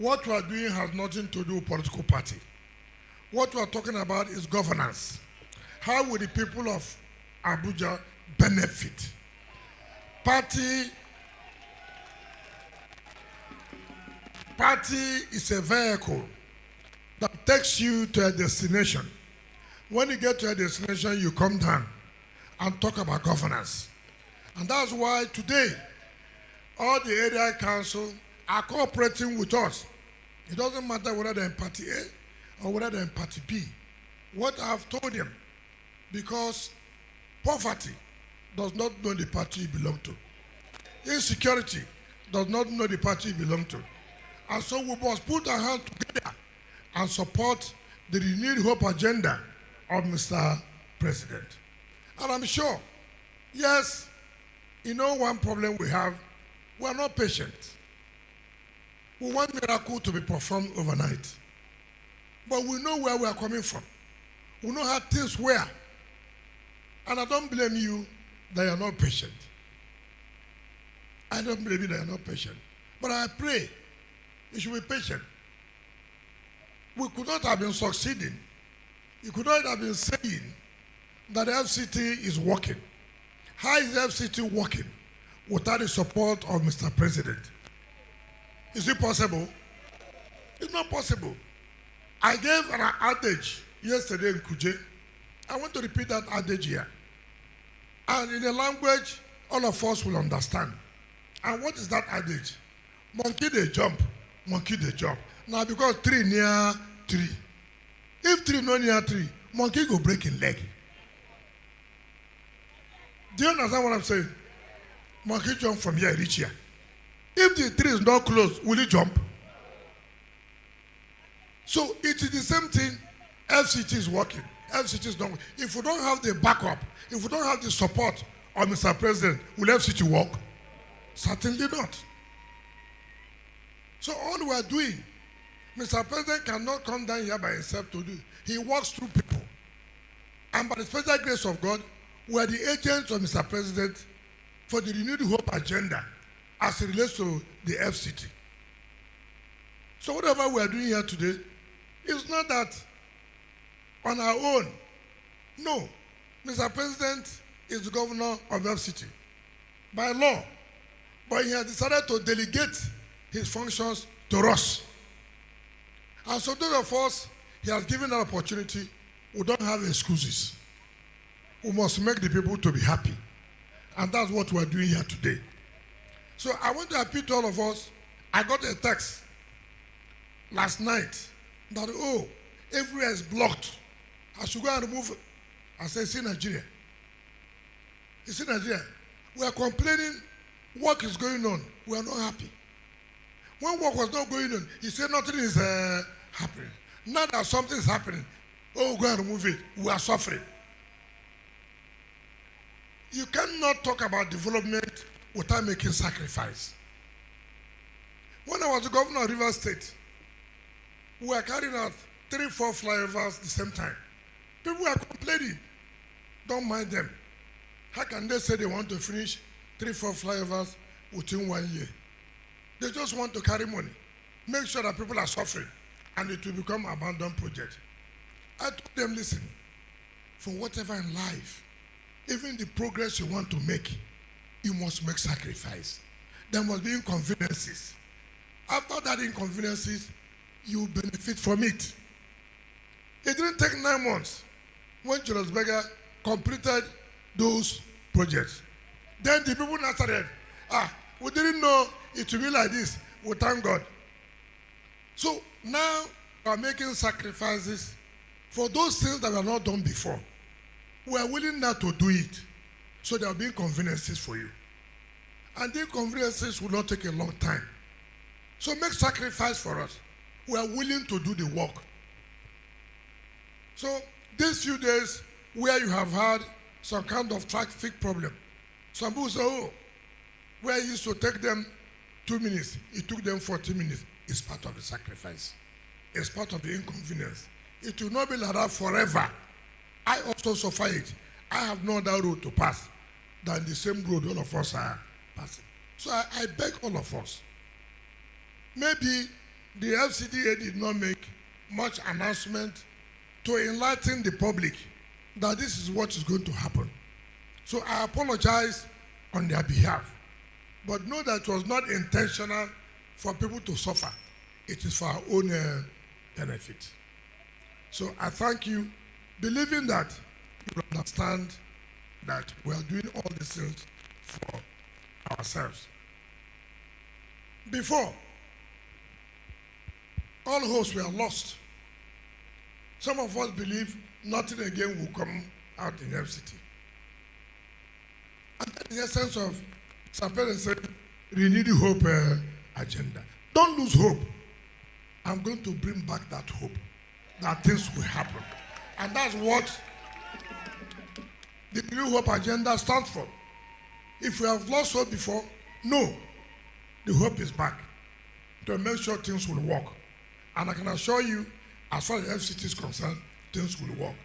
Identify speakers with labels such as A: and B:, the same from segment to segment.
A: What we are doing has nothing to do with political party. What we are talking about is governance. How will the people of Abuja benefit? Party is a vehicle that takes you to a destination. When you get to a destination, you come down and talk about governance. And that's why today, all the area council are cooperating with us. It doesn't matter whether they're in party A or whether they're in party B. What I've told them, because poverty does not know the party you belong to. Insecurity does not know the party you belong to. And so we must put our hands together and support the renewed hope agenda of Mr. President. And I'm sure, yes, one problem we have, we are not patient. We want miracle to be performed overnight. But we know where we are coming from. We know how things were. And I don't blame you that you are not patient. I don't blame you that you are not patient. But I pray you should be patient. We could not have been succeeding. You could not have been saying that the FCT is working. How is the FCT working without the support of Mr. President? Is it possible? It's not possible. I gave an adage yesterday in Kuje. I want to repeat that adage here. And in a language all of us will understand. And what is that adage? Monkey they jump, monkey they jump. Now because 3 near 3. If 3 no near 3, monkey go break in leg. Do you understand what I'm saying? Monkey jump from here, reach here. If the 3 is not close, will he jump? So it is the same thing. FCT is working. FCT is not working. If we don't have the backup, if we don't have the support of Mr. President, will FCT work? Certainly not. So all we are doing, Mr. President cannot come down here by himself to do. He works through people. And by the special grace of God, we are the agents of Mr. President for the renewed hope agenda as it relates to the FCT. So whatever we are doing here today, it's not that on our own. No. Mr. President is the governor of FCT by law. But he has decided to delegate his functions to us. And so those of us he has given an opportunity, we don't have excuses. We must make the people to be happy. And that's what we're doing here today. So I want to appeal to all of us. I got a text last night that, everywhere is blocked. I should go and remove it. I said, it's in Nigeria. It's in Nigeria. We are complaining work is going on. We are not happy. When work was not going on, he said nothing is happening. Now that something is happening, go and remove it. We are suffering. You cannot talk about development without making sacrifice. When I was the governor of Rivers State, we were carrying out 3-4 flyovers at the same time. People were complaining. Don't mind them. How can they say they want to finish 3-4 flyovers within 1 year? They just want to carry money. Make sure that people are suffering and it will become an abandoned project. I told them, listen, for whatever in life, even the progress you want to make, you must make sacrifice. There must be inconveniences. After that inconveniences, you benefit from it. It didn't take 9 months when Julius Berger completed those projects. Then the people now started, we didn't know it would be like this. We thank God. So now we are making sacrifices for those things that were not done before. We are willing now to do it. So there will be inconveniences for you. And the inconveniences will not take a long time. So make sacrifice for us. We are willing to do the work. So these few days where you have had some kind of traffic problem, some people say, where it used to take them 2 minutes, it took them 40 minutes. It's part of the sacrifice. It's part of the inconvenience. It will not be like that forever. I also suffer it. I have no other road to pass than the same road all of us are passing. So I beg all of us, maybe the FCDA did not make much announcement to enlighten the public that this is what is going to happen. So I apologize on their behalf. But know that it was not intentional for people to suffer. It is for our own benefit. So I thank you, believing that you understand that we are doing all these things for ourselves. Before, all hopes were lost. Some of us believe nothing again will come out in FCT. And that is the essence of Mr. President said, renewed hope agenda. Don't lose hope. I'm going to bring back that hope, that things will happen. And that's what the New Hope agenda stands for. If we have lost hope before, no, the hope is back to make sure things will work. And I can assure you, as far as FCT is concerned, things will work.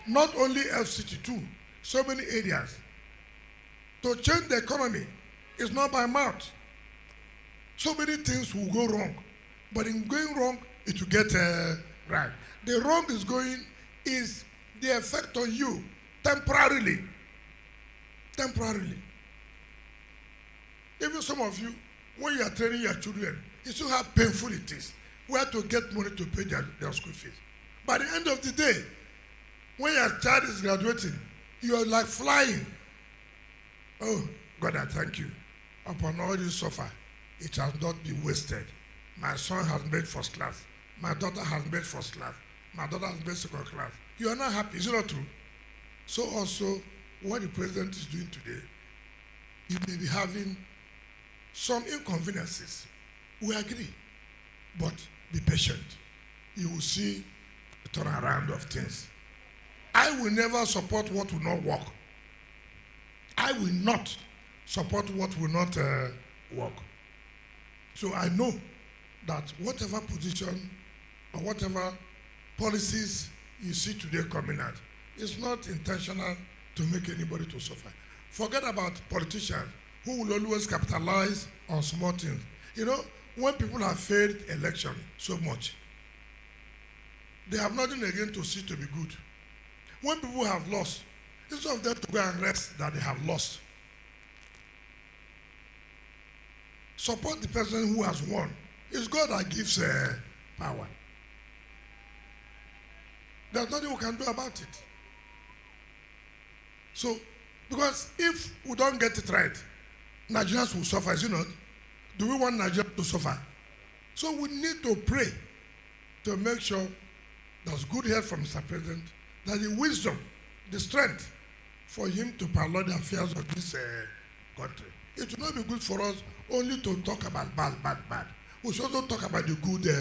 A: Not only FCT too, so many areas. To change the economy is not by mouth. So many things will go wrong. But in going wrong, it will get right. The wrong is the effect on you temporarily. Temporarily. Even some of you, when you are training your children, you still how painful it is where to get money to pay their school fees. By the end of the day, when your child is graduating, you are like flying. Oh, God, I thank you. Upon all this suffer, it has not been wasted. My son has made first class. My daughter has made first class. My daughter has made second class. You are not happy. Is it not true? So also, what the president is doing today, he may be having some inconveniences. We agree. But be patient. You will see the turnaround of things. I will never support what will not work. I will not support what will not work. So I know that whatever position or whatever policies you see today coming out is not intentional to make anybody to suffer. Forget about politicians who will always capitalize on small things. You know, when people have failed election so much, they have nothing again to see to be good. When people have lost, instead of them to go and rest that they have lost, support the person who has won. It's God that gives power. There's nothing we can do about it. So, because if we don't get it right, Nigerians will suffer, is it not? Do we want Nigeria to suffer? So we need to pray to make sure there's good help from Mr. President, that the wisdom, the strength for him to pilot the affairs of this country. It will not be good for us only to talk about bad. We should also talk about the good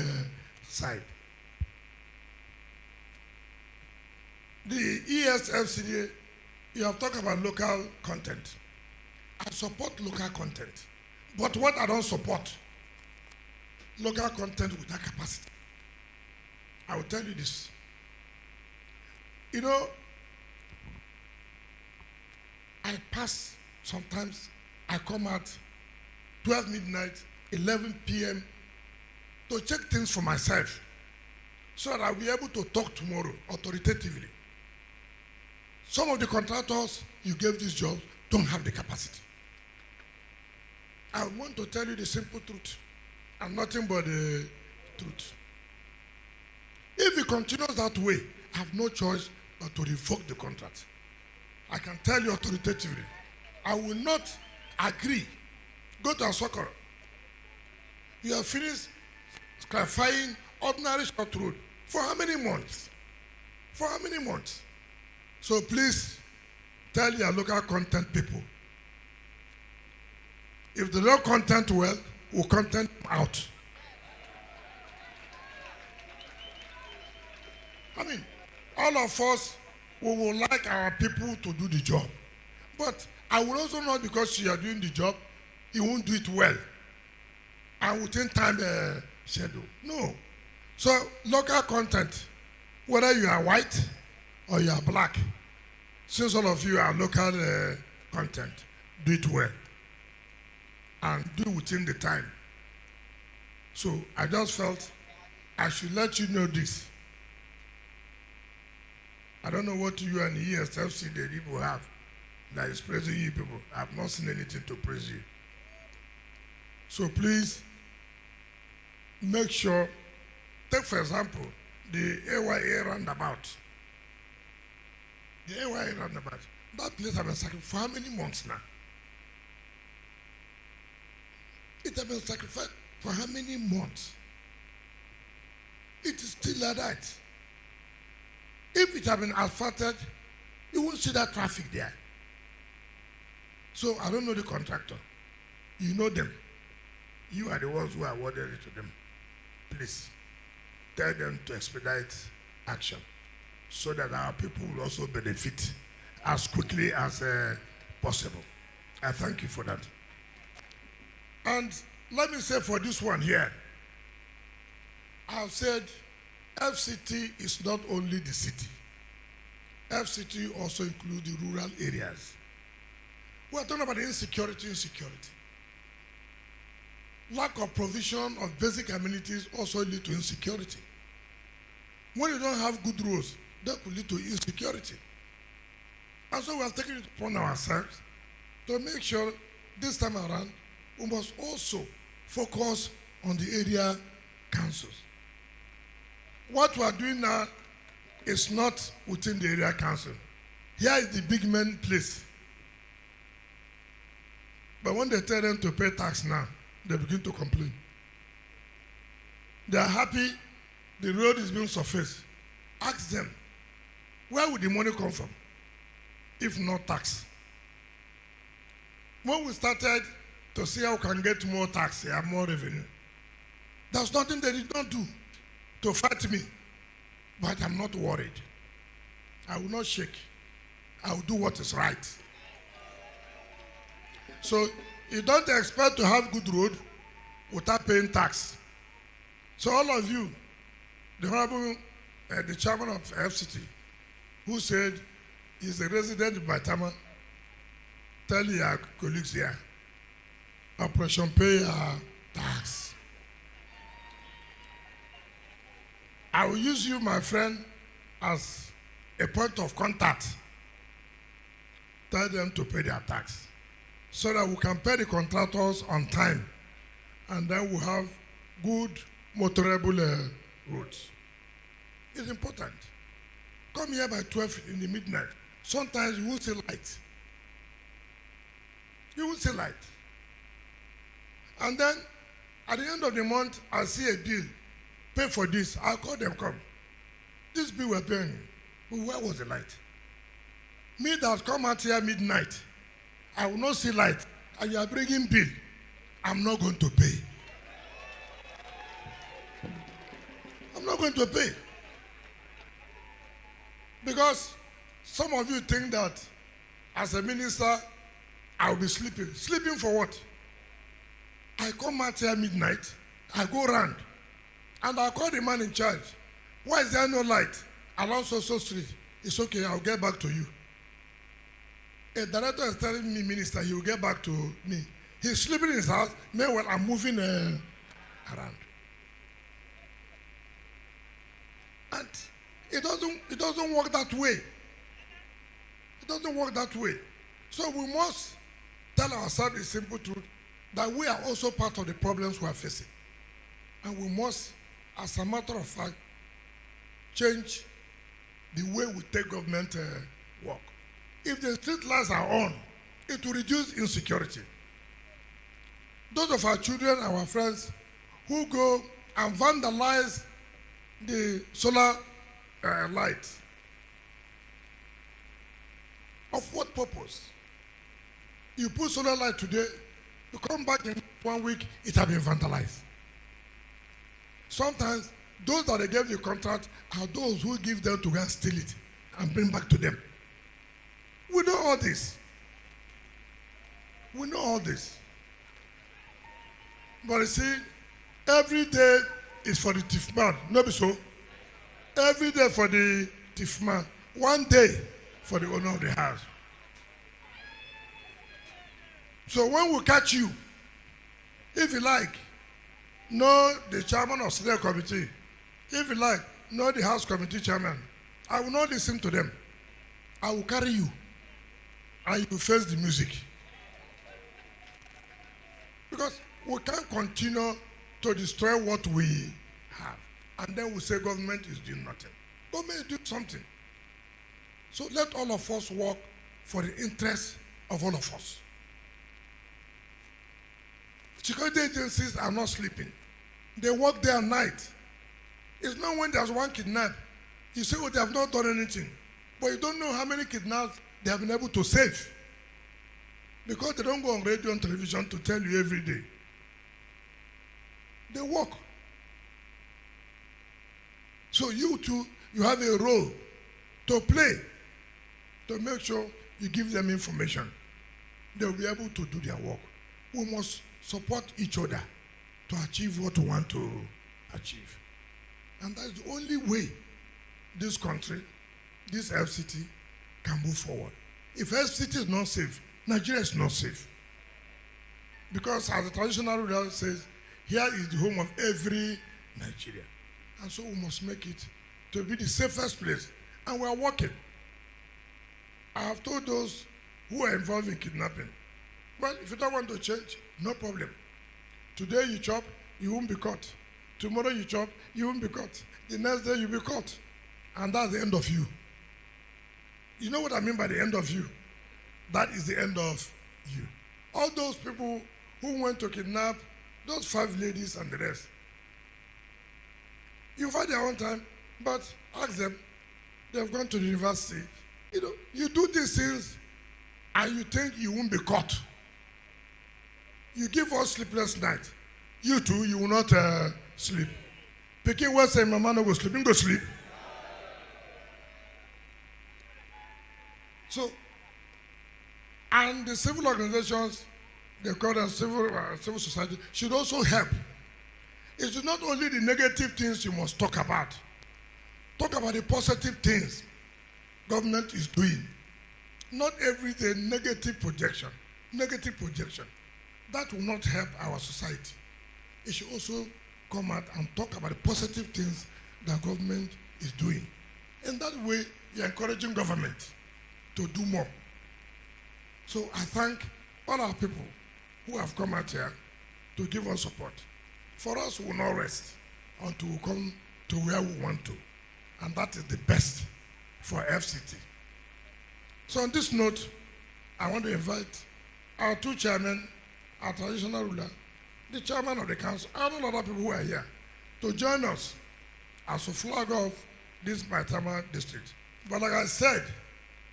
A: side. The ESFCDA, you have talked about local content. I support local content. But what I don't support, local content without capacity. I will tell you this. You know, I pass sometimes, I come at 12 midnight, 11 p.m. to check things for myself so that I'll be able to talk tomorrow authoritatively. Some of the contractors you gave this job don't have the capacity. I want to tell you the simple truth and nothing but the truth. If it continues that way, I have no choice but to revoke the contract. I can tell you authoritatively, I will not agree. Go to Asokoro. You have finished clarifying ordinary short road. For how many months? For how many months? So please tell your local content people, if they don't content well, we'll content out. I mean, all of us, we will like our people to do the job. But I will also know because you are doing the job, you won't do it well. And within time schedule. No. So local content, whether you are white or you are black, since all of you are local content, do it well. And do within the time. So I just felt I should let you know this. I don't know what you and ESFC the people have that is praising you people. I have not seen anything to praise you. So please, make sure, take for example, the AYA roundabout. The AYA roundabout. That place has been sacrificed for how many months now? It has been sacrificed for how many months? It is still like that. If it had been asphalted, you won't see that traffic there. So I don't know the contractor. You know them. You are the ones who awarded it to them. Please, tell them to expedite action so that our people will also benefit as quickly as possible. I thank you for that. And let me say for this one here, I've said FCT is not only the city. FCT also includes the rural areas. We are talking about insecurity. Lack of provision of basic amenities also lead to insecurity. When you don't have good roads, that could lead to insecurity. And so we are taking it upon ourselves to make sure this time around we must also focus on the area councils. What we are doing now is not within the area council. Here is the big man place. But when they tell them to pay tax now, they begin to complain. They are happy the road is being surfaced. Ask them, where would the money come from if not tax? When we started to see how we can get more tax and more revenue, there's nothing they did not do to fight me. But I'm not worried. I will not shake. I will do what is right. So you don't expect to have good road without paying tax. So all of you, the Honorable, the Chairman of FCT, who said he's a resident of Maitama, tell your colleagues here, Operation Pay Tax. I will use you, my friend, as a point of contact. Tell them to pay their tax so that we can pay the contractors on time, and then we'll have good motorable roads. It's important. Come here by 12 in the midnight. Sometimes you won't see light. You won't see light. And then at the end of the month, I see a bill. Pay for this. I'll call them, come. This bill we're paying. But where was the light? Me that come out here midnight, I will not see light. And you are bringing bill. I'm not going to pay. I'm not going to pay. Because some of you think that as a minister, I'll be sleeping. Sleeping for what? I come out here midnight, I go around, and I call the man in charge. Why is there no light along so street? It's okay, I'll get back to you. A director is telling me, minister, he will get back to me. He's sleeping in his house, meanwhile I'm moving around. And it doesn't work that way. It doesn't work that way. So we must tell ourselves the simple truth that we are also part of the problems we are facing. And we must, as a matter of fact, change the way we take government work. If the street lights are on, it will reduce insecurity. Those of our children, our friends, who go and vandalize the solar light, of what purpose? You put solar light today, you come back in 1 week, it has been vandalized. Sometimes those that they gave the contract are those who give them to go and steal it and bring back to them. We know all this. We know all this. But you see, every day is for the thief man. No be so. Every day for the thief man. 1 day for the owner of the house. So when we catch you, if you like, know the chairman of Senate committee If you like, know the House Committee Chairman. I will not listen to them. I will carry you, and you will face the music. Because we can't continue to destroy what we have. And then we say government is doing nothing. Government is doing something. So let all of us work for the interest of all of us. Security agencies are not sleeping. They work day and night. It's not when there's one kidnap, you say, oh, they have not done anything. But you don't know how many kidnaps they have been able to save. Because they don't go on radio and television to tell you every day. They work. So you too, you have a role to play to make sure you give them information. They'll be able to do their work. We must support each other to achieve what we want to achieve. And that's the only way this country, this FCT, can move forward. If FCT is not safe, Nigeria is not safe. Because as the traditional ruler says, here is the home of every Nigerian. And so we must make it to be the safest place. And we are working. I have told those who are involved in kidnapping, well, if you don't want to change, no problem. Today you chop, you won't be caught. Tomorrow you chop, you won't be caught. The next day you'll be caught. And that's the end of you. You know what I mean by the end of you? That is the end of you. All those people who went to kidnap those 5 ladies and the rest, you've had their own time, but ask them, they've gone to the university. You know, you do these things and you think you won't be caught. You give us sleepless night. You too, you will not sleep. Peking will say, Mama no go sleep, you go sleep. So, and the civil organizations, they call them civil society, should also help. It's not only the negative things you must talk about. Talk about the positive things government is doing. Not everything negative projection. Negative projection. That will not help our society. It should also come out and talk about the positive things that government is doing. In that way, you're encouraging government to do more. So I thank all our people who have come out here to give us support. For us, we will not rest until we come to where we want to. And that is the best for FCT. So on this note, I want to invite our 2 chairmen, our traditional ruler, the chairman of the council, and all other people who are here to join us as a flag off this Maitama district. But like I said,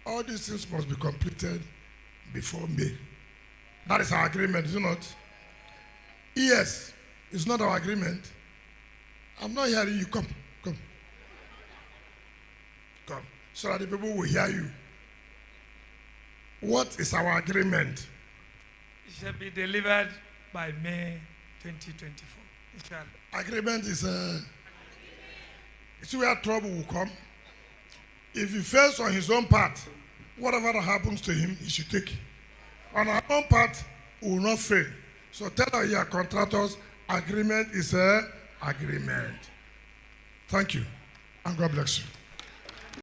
A: all these things must be completed before May. That is our agreement, is it not? Yes, it's not our agreement. I'm not hearing you. Come. Come. So that the people will hear you. What is our agreement?
B: It shall be delivered by May 2024.
A: Agreement is see where trouble will come. If he fails on his own part, whatever happens to him, he should take. On our own part, we will not fail. So tell our here contractors, agreement is an agreement. Thank you, and God bless you.